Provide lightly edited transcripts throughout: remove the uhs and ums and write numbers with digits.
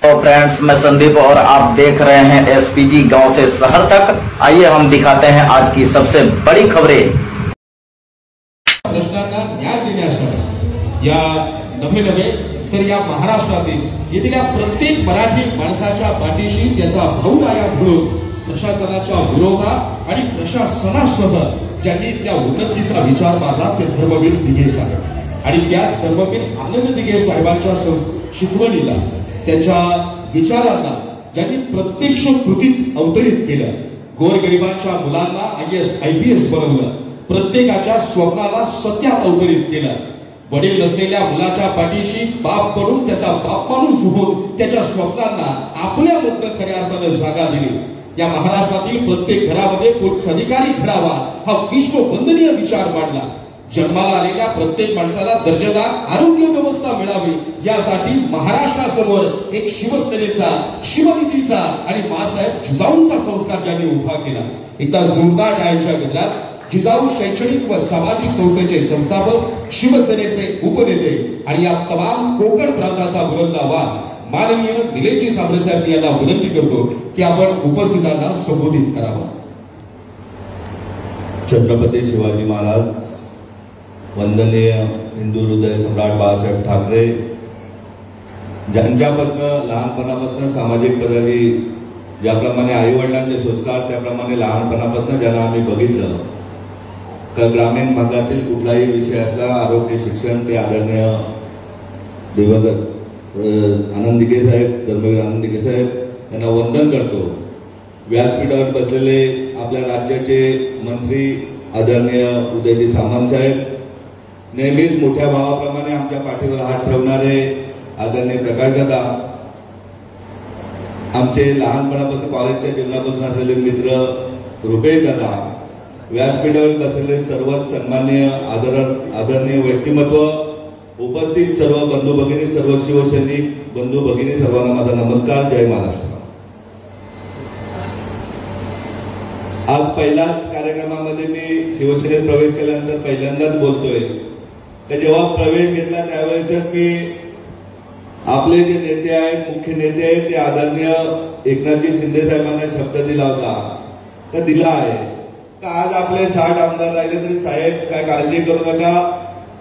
तो फ्रेंड्स, मैं संदीप और आप देख रहे हैं एसपीजी गांव से शहर तक। आइए हम दिखाते हैं आज की सबसे बड़ी खबरें। प्रश्नांना न्याय देण्यासाठी या नवे तर या महाराष्ट्रातील येथील प्रत्येक मराठी माणसाच्या पाठीशी त्याचा भाऊ आया म्हणून प्रशासनाच्या विरोधात आणि प्रशासनासह ज्यांनी त्या उन्नतीचा विचार मारला ते धर्मवीर दिघे साहेब आणि त्याच धर्मवीर आनंद दिघे साहेबांच्या शिकवणीला, त्यांच्या विचारांना ज्यांनी प्रत्यक्ष कृतीत अवतरित केलं, गोरगरिबांच्या मुलांना IAS IPS बनवलं, प्रत्येकाच्या स्वप्नाला सत्यात अवतरित केलं, वडील नसलेल्या मुलाच्या पाठीशी बाप पडून त्याचा बाप माणूस होऊन त्याच्या स्वप्नांना आपल्या मधनं खऱ्या अर्थानं जागा दिली। या महाराष्ट्रातील प्रत्येक घरामध्ये पोलीस अधिकारी घडावा हा विश्ववंदनीय विचार मांडला। जन्माला आलेल्या प्रत्येक माणसाला दर्जेदार आरोग्य व्यवस्था मिळावी यासाठी महाराष्ट्रासमोर एक शिवसेनेचा, शिवनीतीचा आणि मासाहेब जिजाऊंचा संस्कार ज्यांनी उभा केला। एकदा जोरदार टाळ्यांच्या गजरात जिजाऊ शैक्षणिक व सामाजिक संस्थेचे संस्थापक, शिवसेनेचे उपनेते आणि या तमाम कोकण प्रांताचा बुलंद आवाज माननीय निलेशजी सांबरे साहेब यांना विनंती करतो की आपण उपस्थितांना संबोधित करावं। छत्रपती शिवाजी महाराज, वंदनीय हिंदू हृदय सम्राट बाळासाहेब ठाकरे, ज्यांच्यापासून लहानपणापासून सामाजिक पदाची ज्याप्रमाणे आई वडिलांचे संस्कार त्याप्रमाणे लहानपणापासून ज्यांना आम्ही बघितलं का ग्रामीण भागातील कुठलाही विषय असला, आरोग्य, शिक्षण, ते आदरणीय दिवंगत आनंद दिघे साहेब, धर्मवीर आनंद दिघे साहेब यांना वंदन करतो। व्यासपीठावर बसलेले आपल्या राज्याचे मंत्री आदरणीय उदयजी सामंत साहेब, नेहमीच मोठ्या भावाप्रमाणे आमच्या पाठीवर हात ठेवणारे आदरणीय प्रकाश दादा, आमचे लहानपणापासून कॉलेजच्या जीवनापासून असलेले मित्र रुपेश दादा, व्यासपीठावर बसलेले सर्वच सन्माननीय आदरणीय व्यक्तिमत्व, उपस्थित सर्व बंधू भगिनी, सर्व शिवसैनिक बंधू भगिनी, सर्वांना माझा नमस्कार। जय महाराष्ट्र। आज पहिल्याच कार्यक्रमामध्ये मी शिवसेनेत प्रवेश केल्यानंतर पहिल्यांदाच बोलतोय की जेव्हा प्रवेश घेतला त्यावेळेस मी आपले जे नेते आहेत, मुख्य नेते आहेत, ते आदरणीय एकनाथजी शिंदे साहेबांना शब्द दिला होता का दिला आहे का आज आपले 60 आमदार राहिले तरी साहेब काय काळजी करू नका,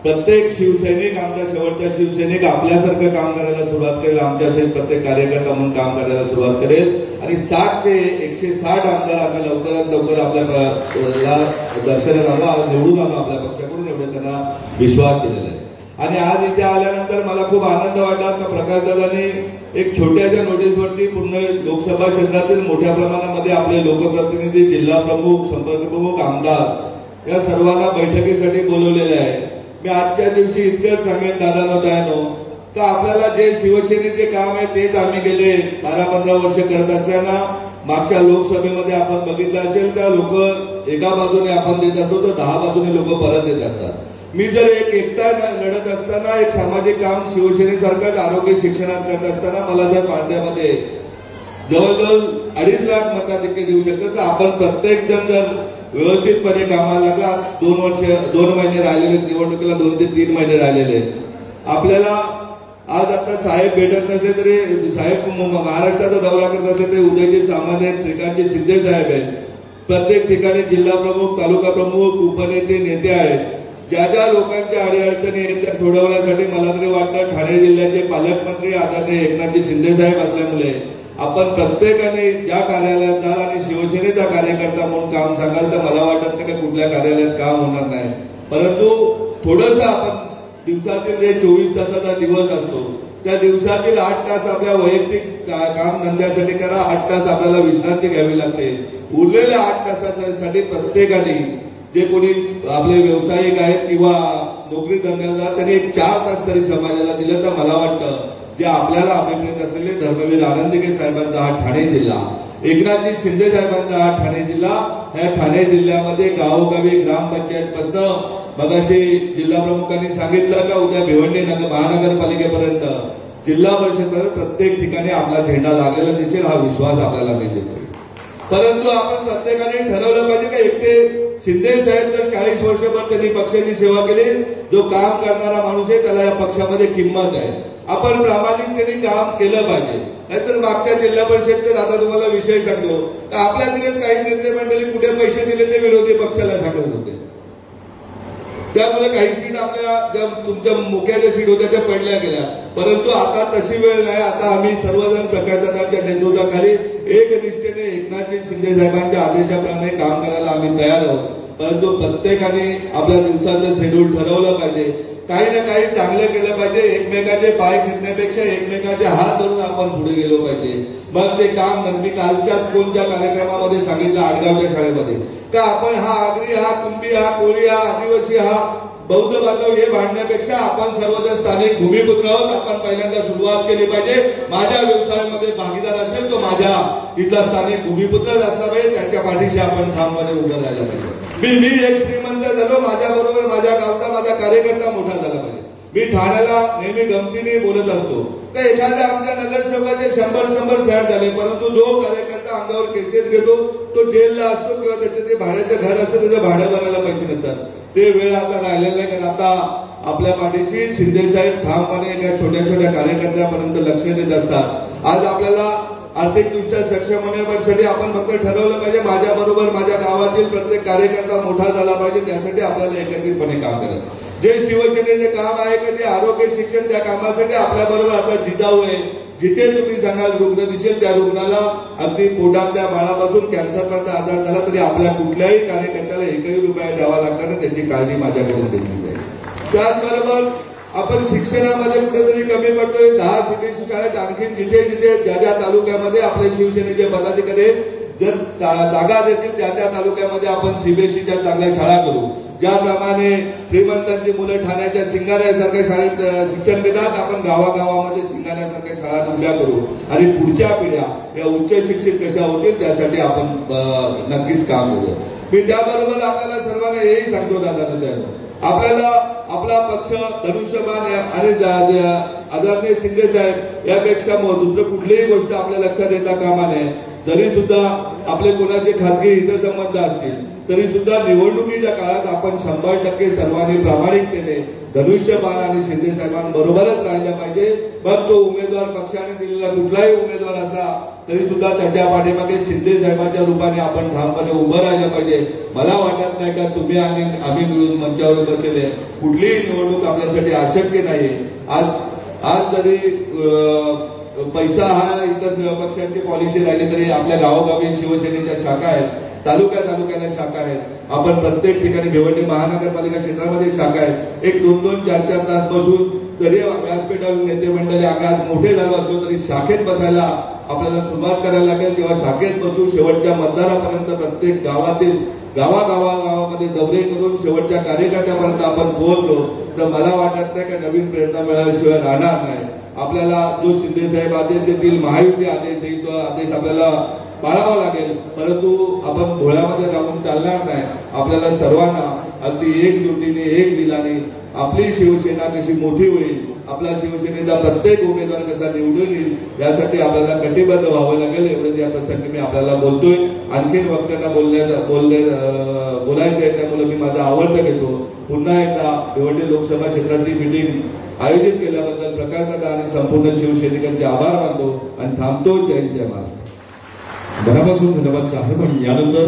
प्रत्येक शिवसैनिक, आमचा शेवटचा शिवसैनिक आपल्यासारखं काम करायला सुरुवात करेल, आमच्याशी प्रत्येक कार्यकर्ता म्हणून काम करायला सुरुवात करेल आणि 60 चे 160 आमदार आम्ही लवकरात लवकर आपल्याला दर्शनाला निवडून आणू आपल्या पक्षाकडून, एवढे त्यांना विश्वास दिलेला आहे। आणि आज इथे आल्यानंतर मला खूप आनंद वाटला का प्रकाशदादांनी एक छोट्याशा नोटीसवरती पूर्ण लोकसभा क्षेत्रातील मोठ्या प्रमाणामध्ये आपले लोकप्रतिनिधी, जिल्हा प्रमुख, संपर्क प्रमुख, आमदार या सर्वांना बैठकीसाठी बोलवलेले आहे। मी आजच्या दिवशी इतकंच सांगेन दादांनो, ताईंनो, का आपल्याला जे शिवसेनेचे काम आहे तेच आम्ही गेले 12-15 वर्ष करत असताना मागच्या लोकसभेमध्ये आपण बघितलं असेल का लोक एका बाजूने आपण देत असतो तर 10 बाजूने लोक परत देत असतात। मी जर एकटा लढत असताना एक सामाजिक काम शिवसेनेसारखंच आरोग्य शिक्षणात करत असताना मला जर पांड्यामध्ये जवळजवळ 2.5 लाख मताधिक्य देऊ शकतात तर आपण प्रत्येक जण जर व्यवस्थितपणे कामाला लागला, 2 महिने राहिलेले निवडणुकीला, 2 ते 3 महिने राहिलेले, आपल्याला आज आता साहेब भेटत नसले तरी साहेब महाराष्ट्राचा दौरा करत असले तरी उदयजी सामंत आहेत, श्रीकांतजी शिंदे साहेब आहेत, प्रत्येक ठिकाणी जिल्हा प्रमुख, तालुका प्रमुख, उपनेते, नेते आहेत, ज्या ज्या लोकांच्या अडीअडचणी आहेत त्या सोडवण्यासाठी मला तरी वाटतं ठाणे जिल्ह्याचे पालकमंत्री आदरणीय एकनाथजी शिंदे साहेब असल्यामुळे आपण प्रत्येकाने ज्या कार्यालयात जाल आणि शिवसेनेचा कार्यकर्ता म्हणून काम सांगाल तर मला वाटत नाही की कुठल्या कार्यालयात काम होणार नाही, परंतु थोडंसं आपण दिवसातील जे 24 तासाचा दिवस असतो त्या दिवसातील 8 तास आपल्या वैयक्तिक काम धंद्यासाठी करा, 8 तास आपल्याला विश्रांती घ्यावी लागते। उरलेल्या 8 तासासाठी प्रत्येकाने जे कोणी आपले व्यावसायिक आहेत किंवा नोकरी धंद्याला त्यांनी 4 तास तरी समाजाला दिलं तर मला वाटतं जे आपल्याला अभिप्रेत असलेले धर्मवीर आनंद दिघे साहेबांचा हा ठाणे जिल्हा, एकनाथजी शिंदे साहेबांचा हा ठाणे जिल्हा, या ठाणे जिल्ह्यामध्ये गावोगावी ग्रामपंचायतपासून मगाशी जिल्हा प्रमुखांनी सांगितलं का उद्या भिवंडी महानगरपालिकेपर्यंत, जिल्हा परिषदेपर्यंत प्रत्येक ठिकाणी आपला झेंडा लागलेला दिसेल, हा विश्वास आपल्याला मी देतोय। परंतु आपण प्रत्येकाने ठरवलं पाहिजे की एकटे शिंदे साहेब तर 40 वर्षभर त्यांनी पक्षाची सेवा केली. जो काम करणारा माणूस आहे त्याला या पक्षामध्ये किंमत आहे. आपण प्रामाणिकतेने काम केलं पाहिजे. नाहीतर मागच्या जिल्हा परिषदचे आता तुम्हाला विषय सांगतो, आपल्या दिलेत काही नेते मंडळी कुठे पैसे दिले ते विरोधी पक्षाला सांगत होते. त्यामुळे काही सीट आपल्या ज्या तुमच्या मुख्याच्या सीट होत्या त्या पडल्या गेल्या. परंतु आता तशी वेळ नाही. आता आम्ही सर्वजण प्रकाशदादांच्या नेतृत्वाखाली एकनिष्ठेने एकनाथजी शिंदे साहेबांच्या आदेशाप्रमाणे काम करायला आम्ही तयार आहोत. परंतु प्रत्येकाने आपल्या दिवसाचं शेड्यूल ठरवलं पाहिजे. काही ना काही चांगलं केलं पाहिजे. एकमेकाचे पाय खेचण्यापेक्षा एकमेकाचे हात धरून आपण पुढे गेलो पाहिजे. मग ते काम मी कालच्याच कोणत्या कार्यक्रमामध्ये सांगितलं आडगावच्या शाळेमध्ये का आपण हा आगरी, हा कुंभी, हा कोळी, हा आदिवासी, हा बौद्ध बांधव हे भांडण्यापेक्षा आपण सर्वजण स्थानिक भूमिपुत्र आहोत. आपण पहिल्यांदा सुरुवात केली पाहिजे. माझ्या व्यवसायामध्ये भागीदार असेल तो माझ्या इथला स्थानिक भूमिपुत्रच असला पाहिजे. त्यांच्या पाठीशी आपण ठामपणे उभं राहायला पाहिजे. मी एक श्रीमंत झालो, माझ्या बरोबर माझ्या गावचा माझा कार्यकर्ता मोठा झाला पाहिजे. मी ठाण्याला नेहमी गमतीने बोलत असतो का एखाद्या आमच्या नगरसेवकाचे 100 फ्लॅट झाले, परंतु जो कार्यकर्ता अंगावर केसेस घेतो तो जेलला असतो किंवा त्याचे ते भाड्याचं घर असतं, त्याचं भाडं भरायला पैसे नसतात. ते वेळ आता राहिलेलं नाही. कारण आता आपल्या पाठीशी शिंदे साहेब ठामपणे एका छोट्या छोट्या कार्यकर्त्यापर्यंत लक्ष देत असतात. आज आपल्याला आर्थिकदृष्ट्या सक्षम होण्यासाठी आपण फक्त ठरवलं पाहिजे माझ्या बरोबर माझ्या गावातील प्रत्येक कार्यकर्ता मोठा झाला पाहिजे. त्यासाठी आपल्याला एकत्रितपणे काम करायचं. जे शिवसेनेचे काम आहे का जे आरोग्य शिक्षण, त्या कामासाठी आपल्या बरोबर आता जिजाऊ आहे. जिथे तुम्ही सांगाल रुग्ण दिसेल त्या रुग्णाला अगदी पोटातल्या बाळापासून कॅन्सरपर्यंत आजार झाला तरी आपल्या कुठल्याही कार्यकर्त्याला 1 रुपया द्यावा लागणार नाही. त्याची काळजी माझ्याकडून घेतली जाईल. त्याचबरोबर आपण शिक्षणामध्ये कुठेतरी कमी पडतोय. 10 सीबीएसई शाळेत आणखी जिथे जिथे ज्या तालुक्यामध्ये आपल्या शिवसेनेचे पदाधिकारी जर जागा देतील त्या तालुक्यामध्ये आपण सीबीएसईच्या चांगल्या शाळा करू. ज्याप्रमाणे श्रीमंतांची मुलं ठाण्याच्या सिंगाण्यासारख्या शाळेत शिक्षण घेतात, आपण गावागावामध्ये सिंगाण्यासारख्या शाळा उभ्या करू आणि पुढच्या पिढ्या या उच्च शिक्षित कशा होतील त्यासाठी आपण नक्कीच काम करूया. मी त्याबरोबर आपल्याला सर्वांना हेही सांगतो दादा, आपल्याला आपला पक्ष धनुष्यबाण आणि आदरणीय शिंदे साहेब यापेक्षा दुसरं कुठलीही गोष्ट आपल्या लक्षात येता कामा नये. जरी सुद्धा आपले कोणाचे खासगी हितसंबंध असतील तरी सुद्धा निवडणुकीच्या काळात आपण 100% सर्वांनी प्रामाणिकतेने धनुष्यबाण आणि शिंदे साहेबांबरोबरच राहिलं पाहिजे. मग तो उमेदवार पक्षाने दिलेला कुठलाही उमेदवार असला तरी सुद्धा त्याच्या पाठीमागे शिंदे साहेबांच्या रूपाने आपण ठामपणे उभं राहिलं पाहिजे. मला वाटत नाही का तुम्ही आणि आम्ही मिळून मंचावर बसलेले कुठलीही निवडणूक आपल्यासाठी अशक्य नाही. आज जरी पैसा हा इतर पक्षांची पॉलिसी राहिली तरी आपल्या गावोगावी शिवसेनेच्या शाखा आहेत, तालुक्याला शाखा आहेत. आपण प्रत्येक ठिकाणी भिवंडी महानगरपालिका क्षेत्रामध्ये शाखा आहेत. 1-2 4 तास बसून जरी व्यासपीठावर नेते मंडळी आगात मोठे झालो असलो तरी शाखेत बसायला आपल्याला सुरुवात करायला लागेल. तेव्हा शाखेत बसून शेवटच्या मतदारापर्यंत प्रत्येक गावागावामध्ये दौरे करून शेवटच्या कार्यकर्त्यापर्यंत आपण पोहोचलो तर मला वाटत नाही का नवीन प्रेरणा मिळाल्याशिवाय राहणार नाही. आपल्याला जो शिंदे साहेब आदेश देतील, महायुती आदेश देईल, तो आदेश आपल्याला पाळावा लागेल. परंतु आपण भोळ्यामध्ये राहून चालणार नाही. आपल्याला सर्वांना अगदी एकजुटीने एक दिलाने आपली शिवसेना कशी मोठी होईल, आपला शिवसेनेचा प्रत्येक उमेदवार कसा निवडून येईल यासाठी आपल्याला कटिबद्ध व्हावं लागेल. एवढंच या प्रसंगी मी आपल्याला बोलतोय. आणखीन वक्त्यांना बोलायचं आहे त्यामुळे मी माझा आवडतं घेतो. पुन्हा एकदा भिवंडी लोकसभा क्षेत्राची मीटिंग आयोजित केल्याबद्दल प्रकाशदादा आणि संपूर्ण शिवसैनिकांचे आभार मानतो आणि थांबतो. जय महाराष्ट्र. मनापासून धन्यवाद साहेब. आणि यानंतर